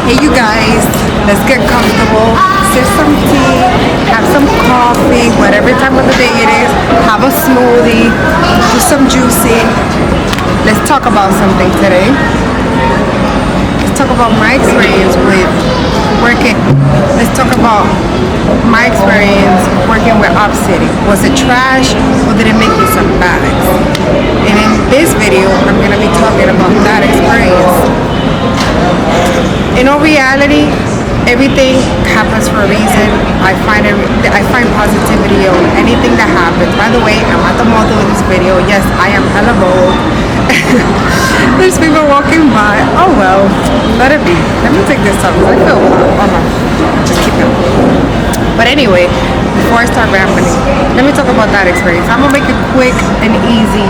Hey you guys, let's get comfortable, sip some tea, have some coffee, whatever time of the day it is, have a smoothie, do some juicing. Let's talk about something today. Let's talk about my experience with working. Let's talk about my experience working with Opcity. Was it trash or did it make me some bags? And in this video, I'm gonna be talking about that experience. In all reality, everything happens for a reason. I find positivity on anything that happens. By the way, I'm at the mall doing this video. Yes, I am hella bold. There's people walking by. Oh well, let it be. Let me take this up because I feel just keep it. But anyway, before I start rambling, let me talk about that experience. I'm gonna make it quick and easy,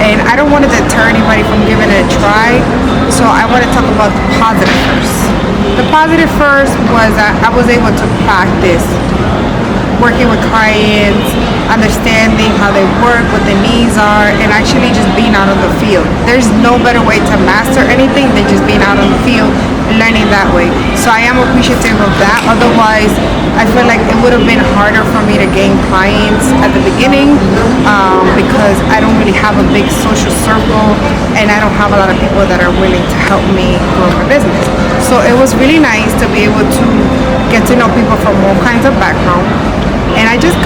and I don't want to deter anybody from giving it a try. So I want to talk about the positive first. The positive first was that I was able to practice working with clients, understanding how they work, what their needs are, and actually just being out on the field. There's no better way to master anything than just being out on the field and learning that way. So I am appreciative of that. Otherwise, I feel like it would have been harder for me to gain clients at the beginning because I don't really have a big social circle and I don't have a lot of people that are willing to help me grow my business. So it was really nice to be able to get to know people from all kinds of backgrounds. And I just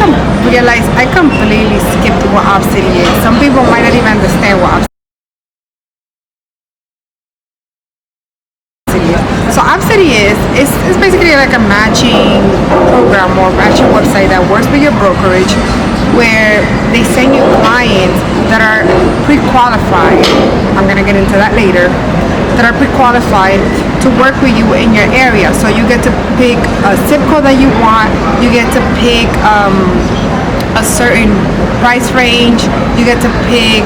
realized I completely skipped what Opcity is. Some people might not even understand what Opcity is. So Opcity is basically like a matching program or matching website that works with your brokerage, where they send you clients that are pre-qualified. I'm gonna get into that later. That are pre-qualified to work with you in your area. So you get to pick a zip code that you want. You get to pick a certain price range. You get to pick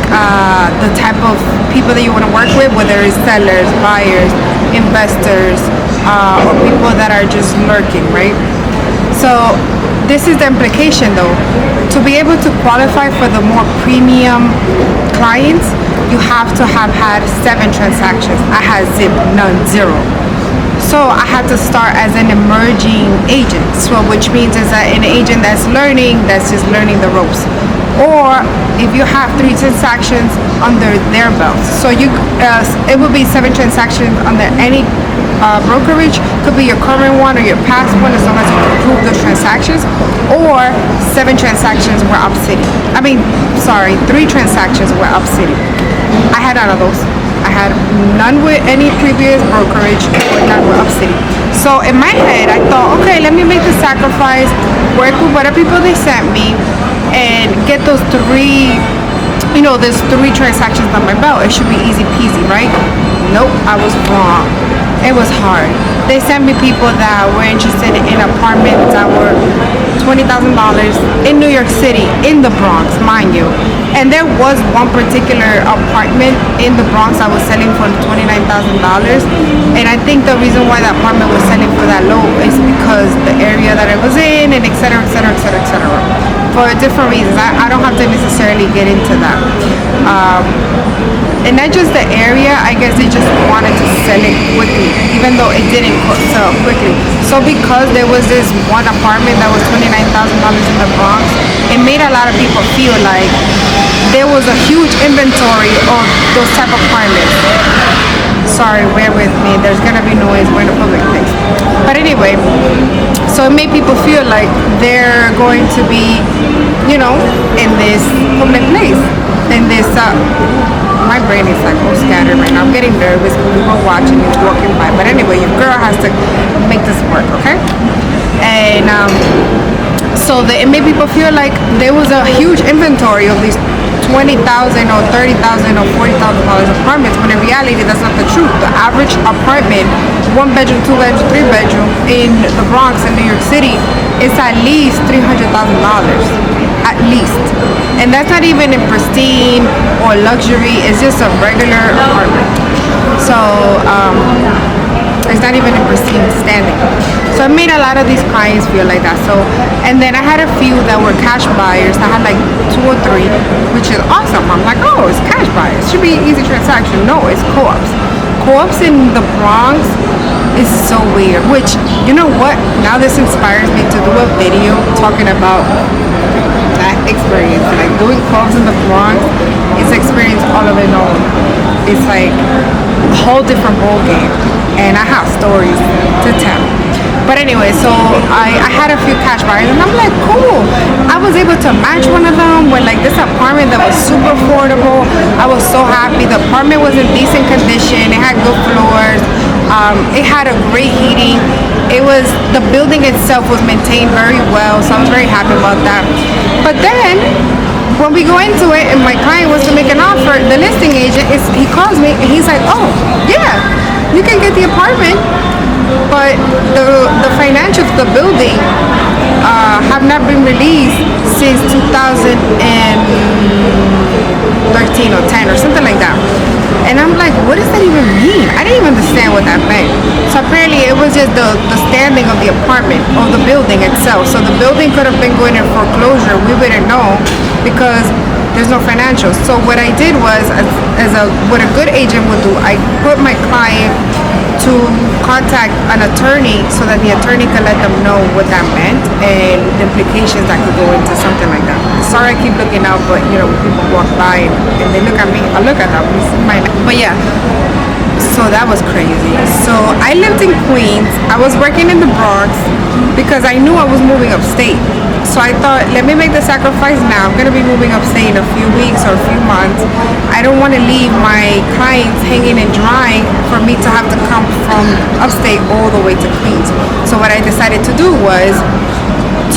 the type of people that you want to work with, whether it's sellers, buyers, investors, or people that are just lurking, right? So this is the implication though. To be able to qualify for the more premium clients, you have to have had 7 transactions. I had none, 0. So I had to start as an emerging agent. So which means is that an agent that's just learning the ropes. Or if you have 3 transactions under their belts. So it would be 7 transactions under any brokerage. Could be your current one or your past one, as long as you can prove those transactions. Or 7 transactions were Opcity. 3 transactions were Opcity. I had none of those. I had none with any previous brokerage or none with Opcity. So in my head, I thought, okay, let me make the sacrifice, work with whatever people they sent me, and get those 3, there's 3 transactions on my belt. It should be easy peasy, right? Nope, I was wrong. It was hard. They sent me people that were interested in apartments that were $20,000 in New York City, in the Bronx, mind you. And there was one particular apartment in the Bronx I was selling for $29,000. And I think the reason why that apartment was selling for that low is because the area that it was in, and et cetera, et cetera, et cetera, et cetera. For different reasons. I don't have to necessarily get into that. And not just the area, I guess they just wanted to sell it quickly, even though it didn't sell quickly. So because there was this one apartment that was $29,000 in the Bronx, it made a lot of people feel like there was a huge inventory of those type of apartments. Sorry, bear with me, there's gonna be noise, we're in a public place. But anyway, so it made people feel like they're going to be, in this public place, in this, my brain is like all scattered right now. I'm getting nervous when people are watching me walking by. But anyway, your girl has to make this work, okay? And so it made people feel like there was a huge inventory of these $20,000 or $30,000 or $40,000 apartments, when in reality that's not the truth. The average apartment, 1 bedroom, 2 bedroom, 3 bedroom in the Bronx in New York City is at least $300,000. At least. And that's not even in pristine or luxury, it's just a regular apartment. So it's not even in pristine standing. So I made a lot of these clients feel like that. So, and then I had a few that were cash buyers. I had like 2 or 3, which is awesome. I'm like, oh, it's cash buyers. It should be an easy transaction. No, it's co-ops. Co-ops in the Bronx It's so weird. Which, you know what? Now this inspires me to do a video talking about that experience. Like doing clubs in the Bronx is experience all of it all. It's like a whole different ball game, and I have stories to tell. But anyway, so I had a few cash buyers, and I'm like, cool. I was able to match one of them with like this apartment that was super affordable. I was so happy. The apartment was in decent condition. It had good floors. It had a great heating. The building itself was maintained very well, so I was very happy about that. But then when we go into it and my client wants to make an offer, the listing agent he calls me and he's like, oh yeah, you can get the apartment, but the financials of the building have not been released since 2013 or 10 or something like that. And I'm like, what does that even mean? I didn't even understand what that meant. So apparently it was just the standing of the apartment, of the building itself. So the building could have been going in foreclosure. We wouldn't know because there's no financials. So what I did was, what a good agent would do, I put my client to contact an attorney so that the attorney could let them know what that meant and the implications that could go into something like that. Sorry I keep looking out, but you know, people walk by and they look at me, I look at them. But yeah, so that was crazy. So I lived in Queens. I was working in the Bronx because I knew I was moving upstate. So I thought, let me make the sacrifice now. I'm going to be moving upstate in a few weeks or a few months. I don't want to leave my clients hanging and drying for me to have to come from upstate all the way to Queens. So what I decided to do was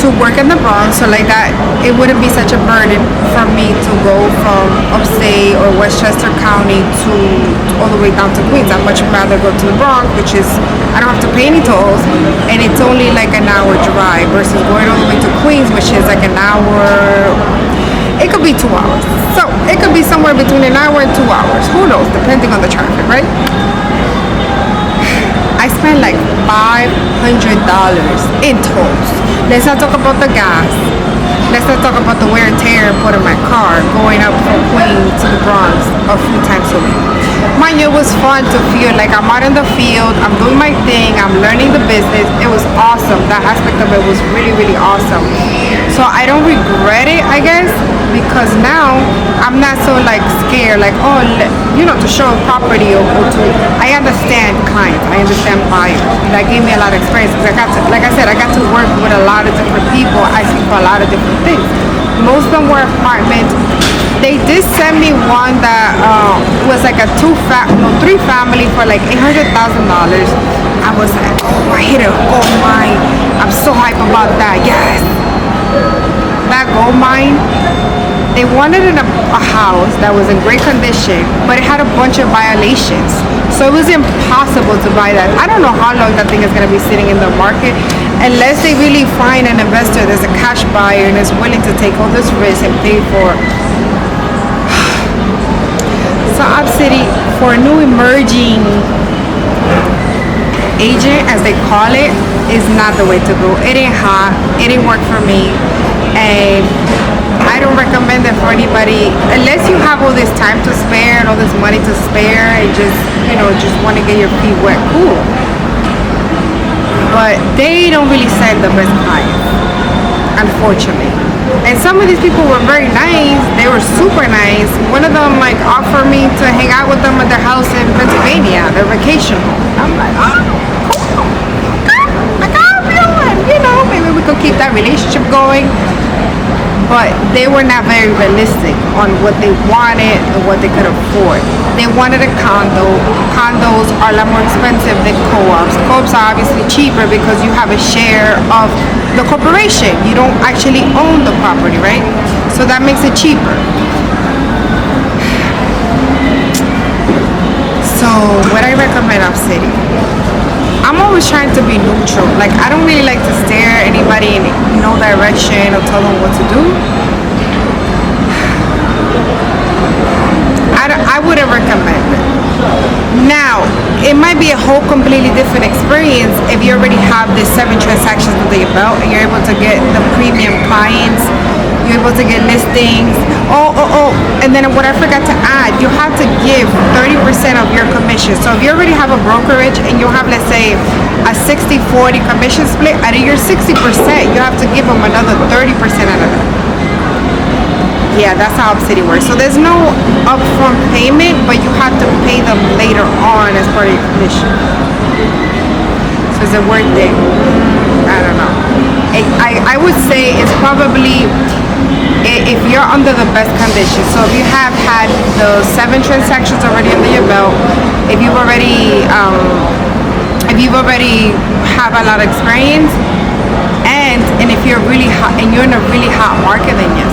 to work in the Bronx, so like that it wouldn't be such a burden for me to go from upstate or Westchester County to all the way down to Queens. I'd much rather go to the Bronx, which is, I don't have to pay any tolls, and it's only like an hour drive versus going all the way to Queens, which is like an hour. It could be 2 hours. So it could be somewhere between an hour and 2 hours. Who knows, depending on the traffic, right? I spent like $500 in tolls. Let's not talk about the gas. Let's not talk about the wear and tear and put in my car going up from Queens to the Bronx a few times a week. Mind you, it was fun to feel like I'm out in the field, I'm doing my thing, I'm learning the business. It was awesome. That aspect of it was really, really awesome. So I don't regret it, I guess, because now I'm not so like scared, like, oh, you know, to show a property or to, I understand clients, I understand buyers. That gave me a lot of experience because like I said, I got to work with a lot of different people. I see for a lot of different things. Most of them were apartments. They did send me one that was like a three family for like $800,000. I was like, oh, I hit a gold mine. I'm so hype about that. Yes, that gold mine. They wanted a house that was in great condition, but it had a bunch of violations. So it was impossible to buy that. I don't know how long that thing is going to be sitting in the market unless they really find an investor that's a cash buyer and is willing to take all this risk and pay for. So Opcity, for a new emerging agent, as they call it, is not the way to go. It ain't hot. It ain't work for me. And I don't recommend it for anybody unless you have all this time to spare and all this money to spare and just, you know, just want to get your feet wet. Cool. But they don't really send the best clients, unfortunately. And some of these people were very nice. They were super nice. One of them like offered me to hang out with them at their house in Pennsylvania, their vacation home. I'm like, oh, cool. I got you. And you know, maybe we could keep that relationship going. But they were not very realistic on what they wanted and what they could afford. They wanted a condo. Condos are a lot more expensive than co-ops. Co-ops are obviously cheaper because you have a share of the corporation. You don't actually own the property, right? So that makes it cheaper. So what I recommend Opcity, I'm always trying to be neutral. Like, I don't really like to stare at anybody in no direction or tell them what to do. I wouldn't recommend it. Now, it might be a whole completely different experience if you already have the 7 transactions under your belt and you're able to get the premium clients You're able to get listings. And then what I forgot to add, you have to give 30% of your commission. So if you already have a brokerage and you have, let's say, a 60-40 commission split, out of your 60%, you have to give them another 30% out of it. Yeah, that's how Opcity works. So there's no upfront payment, but you have to pay them later on as part of your commission. So is it worth it? I don't know. I would say it's probably, if you're under the best conditions. So if you have had the 7 transactions already under your belt, if you've already have a lot of experience, and if you're really hot and you're in a really hot market, then yes.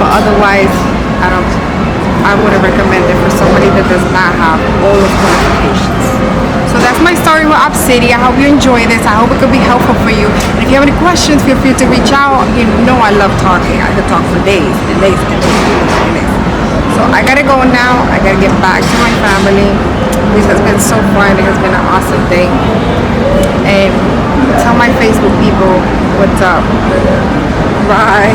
But otherwise, I wouldn't recommend it for somebody that does not have all of qualifications. So that's my story with Opcity. I hope you enjoy this. I hope it could be helpful for you. And if you have any questions, feel free to reach out. You know I love talking. I could talk for days and days and days. So I gotta go now. I gotta get back to my family. This has been so fun. It has been an awesome day. And tell my Facebook people what's up. Bye.